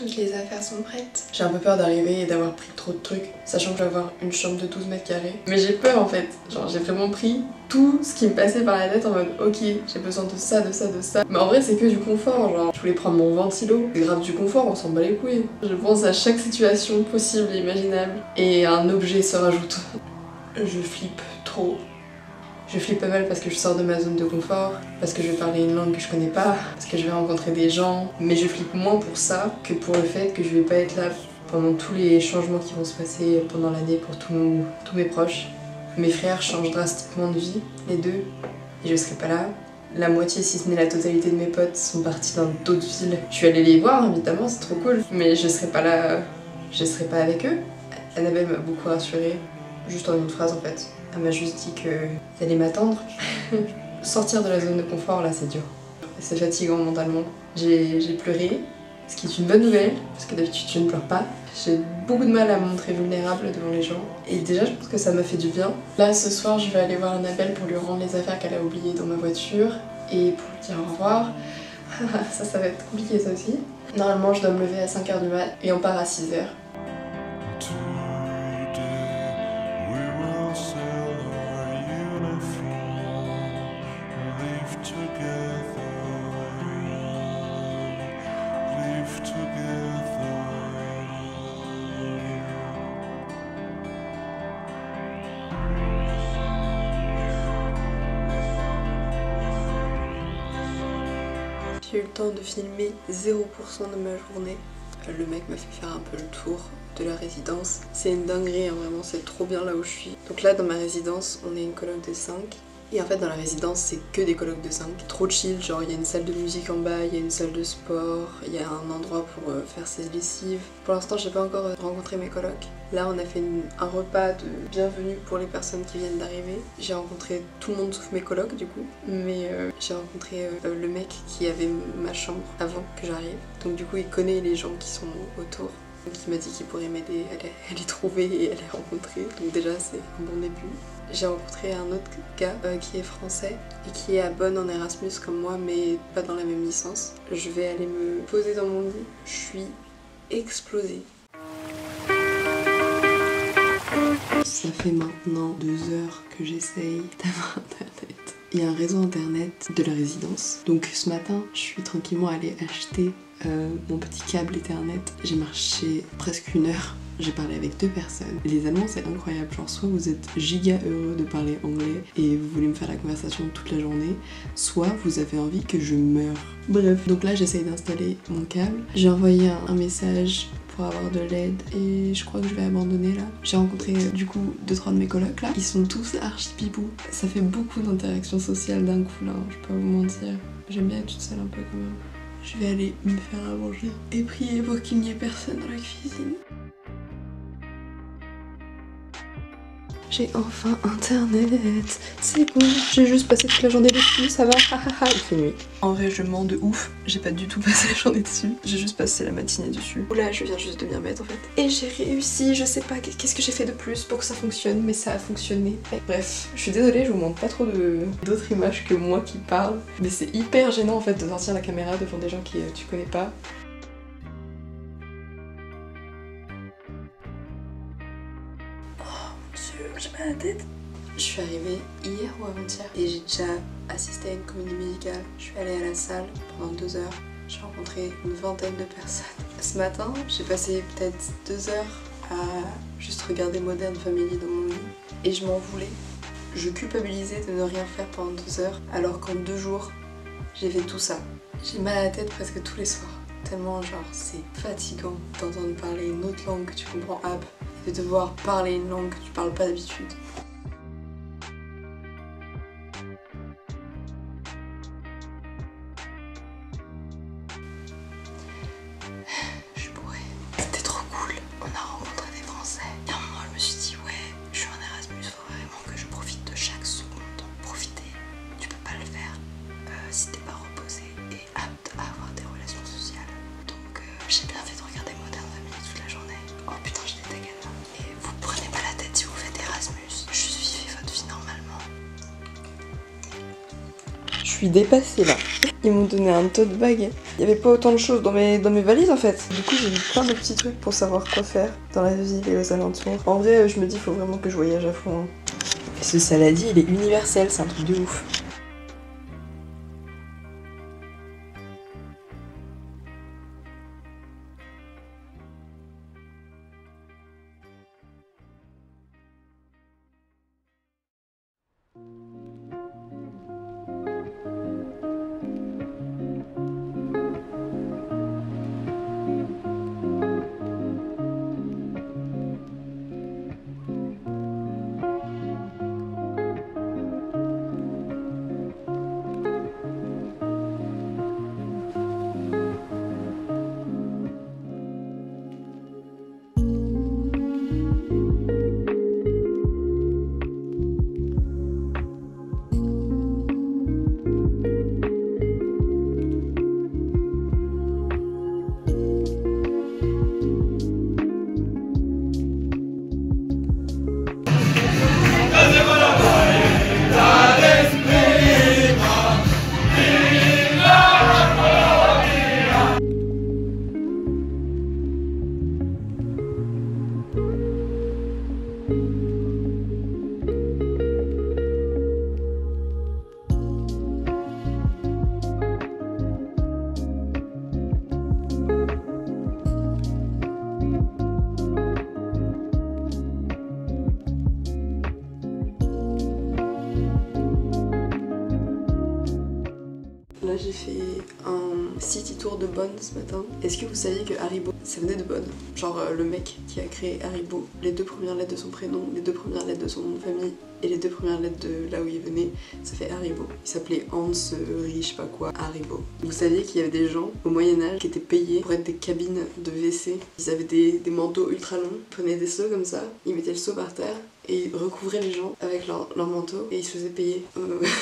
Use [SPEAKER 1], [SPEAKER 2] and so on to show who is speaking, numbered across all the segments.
[SPEAKER 1] Toutes les affaires sont prêtes. J'ai un peu peur d'arriver et d'avoir pris trop de trucs, sachant que je vais avoir une chambre de 12 mètres carrés. Mais j'ai peur en fait, genre j'ai vraiment pris tout ce qui me passait par la tête en mode ok, j'ai besoin de ça, de ça, de ça. Mais en vrai c'est que du confort, genre je voulais prendre mon ventilo, c'est grave du confort, on s'en bat les couilles. Je pense à chaque situation possible et imaginable et un objet se rajoute. Je flippe trop. Je flippe pas mal parce que je sors de ma zone de confort, parce que je vais parler une langue que je connais pas, parce que je vais rencontrer des gens, mais je flippe moins pour ça que pour le fait que je vais pas être là pendant tous les changements qui vont se passer pendant l'année pour tous mes proches. Mes frères changent drastiquement de vie, les deux, et je serai pas là. La moitié, si ce n'est la totalité de mes potes, sont partis dans d'autres villes. Je suis allée les voir, évidemment, c'est trop cool, mais je serai pas là, je serai pas avec eux. Annabelle m'a beaucoup rassurée, juste en une phrase en fait. Elle m'a juste dit qu'elle allait m'attendre. Sortir de la zone de confort, là, c'est dur. C'est fatigant mentalement. J'ai pleuré, ce qui est une bonne nouvelle, parce que d'habitude je ne pleure pas. J'ai beaucoup de mal à me montrer vulnérable devant les gens. Et déjà, je pense que ça m'a fait du bien. Là, ce soir, je vais aller voir Annabelle pour lui rendre les affaires qu'elle a oubliées dans ma voiture et pour lui dire au revoir. Ça va être compliqué ça aussi. Normalement, je dois me lever à 5h du mat et on part à 6h. J'ai eu le temps de filmer 0% de ma journée. Le mec m'a fait faire un peu le tour de la résidence. C'est une dinguerie, hein, vraiment, c'est trop bien là où je suis. Donc là, dans ma résidence, on est une coloc de 5. Et en fait, dans la résidence, c'est que des colocs de 5. Trop chill, genre il y a une salle de musique en bas, il y a une salle de sport, il y a un endroit pour faire ses lessives. Pour l'instant, j'ai pas encore rencontré mes colocs. Là, on a fait un repas de bienvenue pour les personnes qui viennent d'arriver. J'ai rencontré tout le monde sauf mes colocs du coup. Mais j'ai rencontré le mec qui avait ma chambre avant que j'arrive. Donc du coup, il connaît les gens qui sont autour. Donc il m'a dit qu'il pourrait m'aider à les trouver et à les rencontrer. Donc déjà, c'est un bon début. J'ai rencontré un autre gars qui est français et qui est à Bonn en Erasmus comme moi, mais pas dans la même licence. Je vais aller me poser dans mon lit. Je suis explosée. Ça fait maintenant 2 heures que j'essaye d'avoir internet. Il y a un réseau internet de la résidence. Donc ce matin, je suis tranquillement allée acheter mon petit câble Ethernet. J'ai marché presque 1 heure. J'ai parlé avec 2 personnes. Les Allemands, c'est incroyable. Genre, soit vous êtes giga heureux de parler anglais et vous voulez me faire la conversation toute la journée, soit vous avez envie que je meure. Bref, donc là, j'essaye d'installer mon câble. J'ai envoyé un message pour avoir de l'aide et je crois que je vais abandonner là. J'ai rencontré du coup 2-3 de mes colocs là. Ils sont tous archi pipou. Ça fait beaucoup d'interactions sociales d'un coup là, je peux pas vous mentir. J'aime bien être toute seule un peu quand même. Je vais aller me faire à manger et prier pour qu'il n'y ait personne dans la cuisine. J'ai enfin internet, c'est bon, j'ai juste passé toute la journée dessus, ça va, il fait nuit. En vrai je mens de ouf, j'ai pas du tout passé la journée dessus, j'ai juste passé la matinée dessus. Oula, je viens juste de m'y remettre en fait. Et j'ai réussi, je sais pas qu'est-ce que j'ai fait de plus pour que ça fonctionne, mais ça a fonctionné. Bref, je suis désolée, je vous montre pas trop d'autres images que moi qui parle, mais c'est hyper gênant en fait de sortir la caméra devant des gens qui tu connais pas. J'ai mal à la tête. Je suis arrivée hier ou avant-hier et j'ai déjà assisté à une comédie musicale. Je suis allée à la salle pendant 2 heures. J'ai rencontré une vingtaine de personnes. Ce matin, j'ai passé peut-être 2 heures à juste regarder Modern Family dans mon lit et je m'en voulais. Je culpabilisais de ne rien faire pendant 2 heures alors qu'en 2 jours, j'ai fait tout ça. J'ai mal à la tête presque tous les soirs. Tellement genre c'est fatigant d'entendre parler une autre langue que tu comprends ab, de devoir parler une langue que tu parles pas d'habitude. Je suis bourrée. C'était trop cool. On a rencontré des Français. Et à un moment je me suis dit ouais, je suis en Erasmus, faut vraiment que je profite de chaque seconde. Profiter, tu peux pas le faire si t'es pas reposé et apte à avoir des relations sociales. Donc j'ai bien fait de regarder Modern Family toute la journée. Oh putain, j'étais tagane là. Et vous prenez pas la tête si vous faites Erasmus. Juste vivez votre vie normalement. Je suis dépassée là. Ils m'ont donné un tote bag. Il y avait pas autant de choses dans mes valises en fait. Du coup j'ai mis plein de petits trucs pour savoir quoi faire dans la ville et aux alentours. En vrai je me dis faut vraiment que je voyage à fond. Et ce saladier il est universel, c'est un truc de ouf. Là j'ai fait un city tour de Bonn ce matin. Est-ce que vous saviez que Haribo ça venait de Bonn? Genre le mec qui a créé Haribo, les 2 premières lettres de son prénom, les 2 premières lettres de son nom de famille et les 2 premières lettres de là où il venait, ça fait Haribo. Il s'appelait Hans je sais pas quoi, Haribo. Vous saviez qu'il y avait des gens au Moyen-Âge qui étaient payés pour être des cabines de WC. Ils avaient des manteaux ultra longs, ils prenaient des seaux comme ça, ils mettaient le seau par terre et ils recouvraient les gens avec leur manteau et ils se faisaient payer.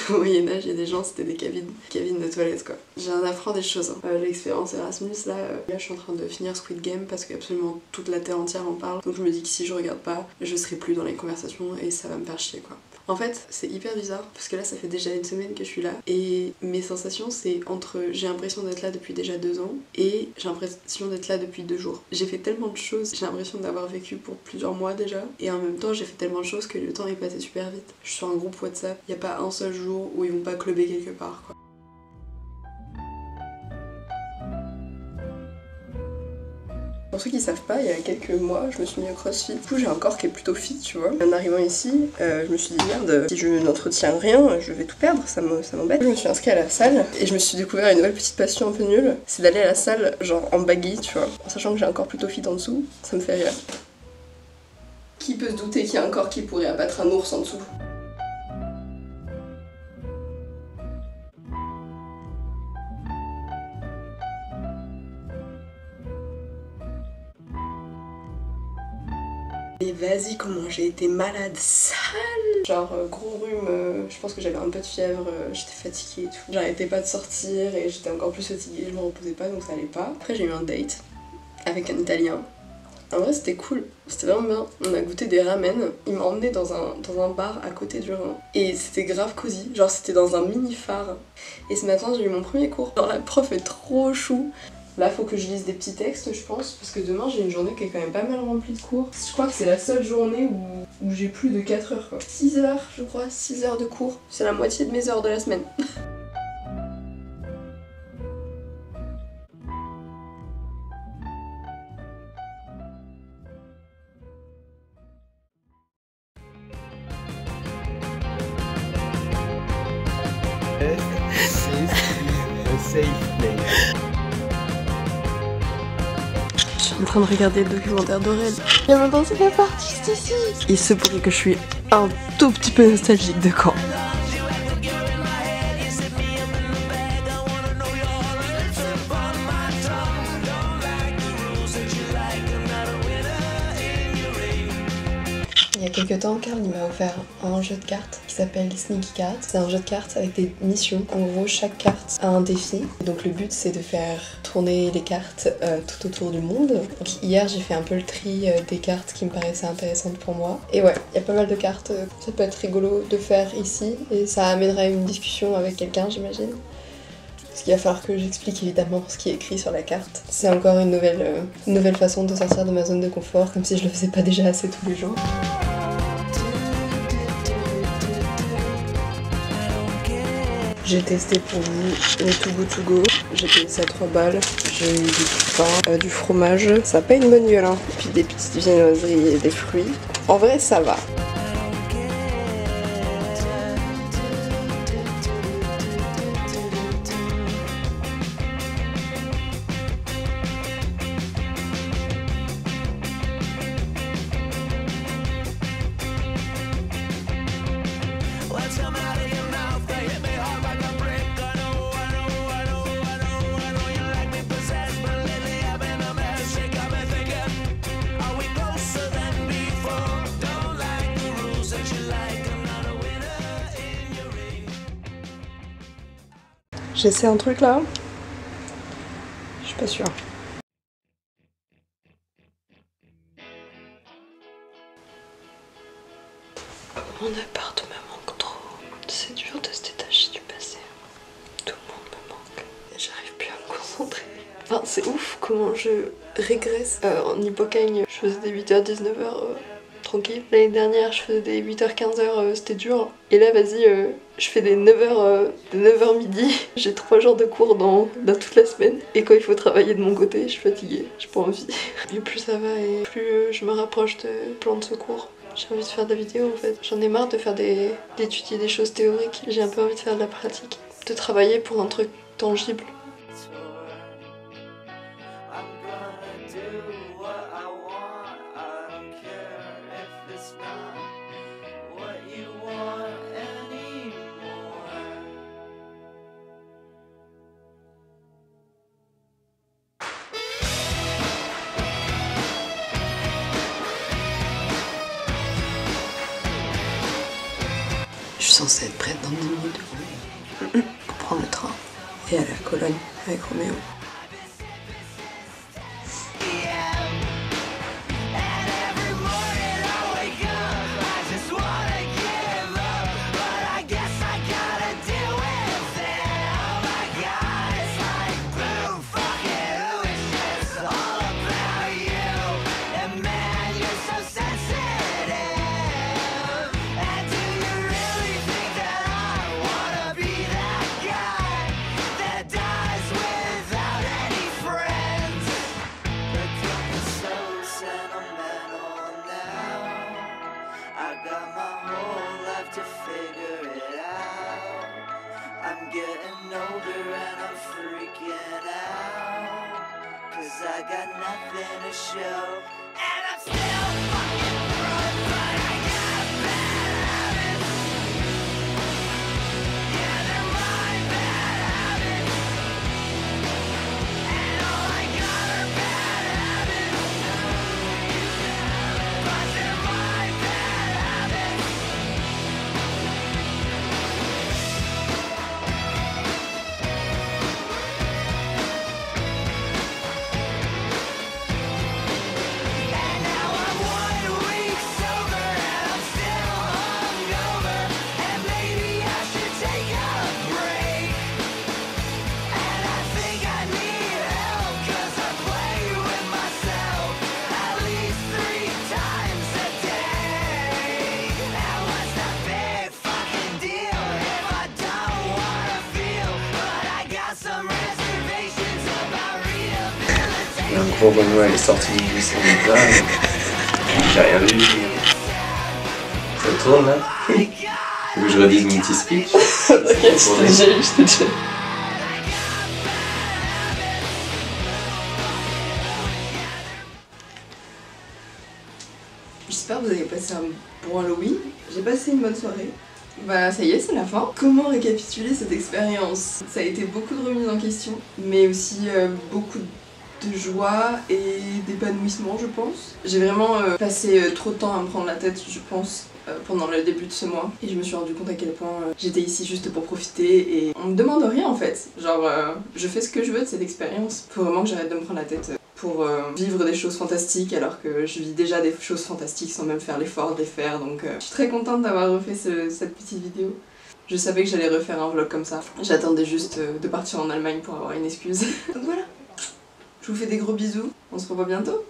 [SPEAKER 1] Au Moyen-Âge, il y a des gens, c'était des cabines de toilettes quoi. J'ai un apprendre des choses. L'expérience Erasmus, là je suis en train de finir Squid Game parce que absolument toute la terre entière en parle. Donc je me dis que si je regarde pas, je serai plus dans les conversations et ça va me faire chier quoi. En fait, c'est hyper bizarre parce que là, ça fait déjà une semaine que je suis là et mes sensations, c'est entre j'ai l'impression d'être là depuis déjà 2 ans et j'ai l'impression d'être là depuis 2 jours. J'ai fait tellement de choses, j'ai l'impression d'avoir vécu pour plusieurs mois déjà et en même temps, j'ai fait tellement de choses que le temps est passé super vite. Je suis sur un groupe WhatsApp, il n'y a pas un seul jour où ils vont pas clubber quelque part quoi. Pour ceux qui savent pas, il y a quelques mois, je me suis mis au crossfit. Du coup, j'ai un corps qui est plutôt fit, tu vois. En arrivant ici, je me suis dit merde, si je n'entretiens rien, je vais tout perdre, ça m'embête. Je me suis inscrite à la salle et je me suis découvert une nouvelle petite passion un peu nulle, c'est d'aller à la salle genre en baggy, tu vois. En sachant que j'ai un corps plutôt fit en dessous, ça me fait rire. Qui peut se douter qu'il y a un corps qui pourrait abattre un ours en dessous? Et vas-y, comment j'ai été malade, sale! Genre gros rhume, je pense que j'avais un peu de fièvre, j'étais fatiguée et tout. J'arrêtais pas de sortir et j'étais encore plus fatiguée, je me reposais pas donc ça allait pas. Après j'ai eu un date avec un Italien. En vrai c'était cool, c'était vraiment bien. On a goûté des ramen, il m'a emmené dans un bar à côté du Rhin. Et c'était grave cosy, genre c'était dans un mini phare. Et ce matin j'ai eu mon premier cours. Genre la prof est trop chou. Là, faut que je lise des petits textes, je pense, parce que demain j'ai une journée qui est quand même pas mal remplie de cours. Je crois que c'est la seule journée où j'ai plus de 4 heures quoi. 6 heures, je crois, 6 heures de cours. C'est la moitié de mes heures de la semaine.
[SPEAKER 2] Safe place.
[SPEAKER 1] Je suis en train de regarder le documentaire d'Aurel. Il y a maintenant c'est la partie ici. Il se pourrait que je suis un tout petit peu nostalgique de Caen. Il y a quelques temps, Karl m'a offert un jeu de cartes qui s'appelle Sneaky Cards. C'est un jeu de cartes avec des missions. En gros, chaque carte a un défi. Donc le but, c'est de faire tourner les cartes tout autour du monde. Donc hier, j'ai fait un peu le tri des cartes qui me paraissaient intéressantes pour moi. Et ouais, il y a pas mal de cartes. Ça peut être rigolo de faire ici et ça amènera une discussion avec quelqu'un, j'imagine. Parce qu'il va falloir que j'explique évidemment ce qui est écrit sur la carte. C'est encore une nouvelle façon de sortir de ma zone de confort, comme si je le faisais pas déjà assez tous les jours. J'ai testé pour vous le Too Good To Go, j'ai payé ça 3 balles, j'ai eu du pain, du fromage, ça a pas une bonne gueule hein. Puis des petites viennoiseries et des fruits. En vrai ça va. J'essaie un truc là. Je suis pas sûre. Mon appart me manque trop. C'est dur de se détacher du passé. Tout le monde me manque. J'arrive plus à me concentrer. Enfin, c'est ouf comment je régresse. En Hippocagne, je faisais des 8h, 19h tranquille. L'année dernière, je faisais des 8h, 15h, c'était dur. Et là, vas-y, je fais des 9h midi. J'ai 3 jours de cours dans toute la semaine. Et quand il faut travailler de mon côté, je suis fatiguée, j'ai pas envie. Et plus ça va et plus je me rapproche de plan de secours. J'ai envie de faire des vidéos en fait. J'en ai marre de faire d'étudier des choses théoriques. J'ai un peu envie de faire de la pratique. De travailler pour un truc tangible. Je suis censée être prête dans 10 minutes pour prendre le train et aller à Cologne avec Roméo.
[SPEAKER 3] I got nothing to show, and I'm still fucking broke, but I got bad habits. Yeah, they're my bad habits, and all I got are bad habits. But they're my bad habits.
[SPEAKER 2] Un gros Renoir est sorti du buisson déjà, j'ai rien vu. Ça tourne là? Faut que je redise mon petit speech?
[SPEAKER 1] T'inquiète, je t'ai déjà eu, je t'ai déjà eu. J'espère que vous avez passé un bon Halloween. J'ai passé une bonne soirée. Bah ça y est, c'est la fin. Comment récapituler cette expérience? Ça a été beaucoup de remises en question, mais aussi beaucoup de joie et d'épanouissement je pense. J'ai vraiment passé trop de temps à me prendre la tête je pense pendant le début de ce mois et je me suis rendu compte à quel point j'étais ici juste pour profiter et on me demande rien en fait. Genre je fais ce que je veux de cette expérience. Faut vraiment que j'arrête de me prendre la tête pour vivre des choses fantastiques alors que je vis déjà des choses fantastiques sans même faire l'effort de les faire donc je suis très contente d'avoir refait cette petite vidéo. Je savais que j'allais refaire un vlog comme ça. J'attendais juste de partir en Allemagne pour avoir une excuse. Donc voilà. Je vous fais des gros bisous. On se revoit bientôt.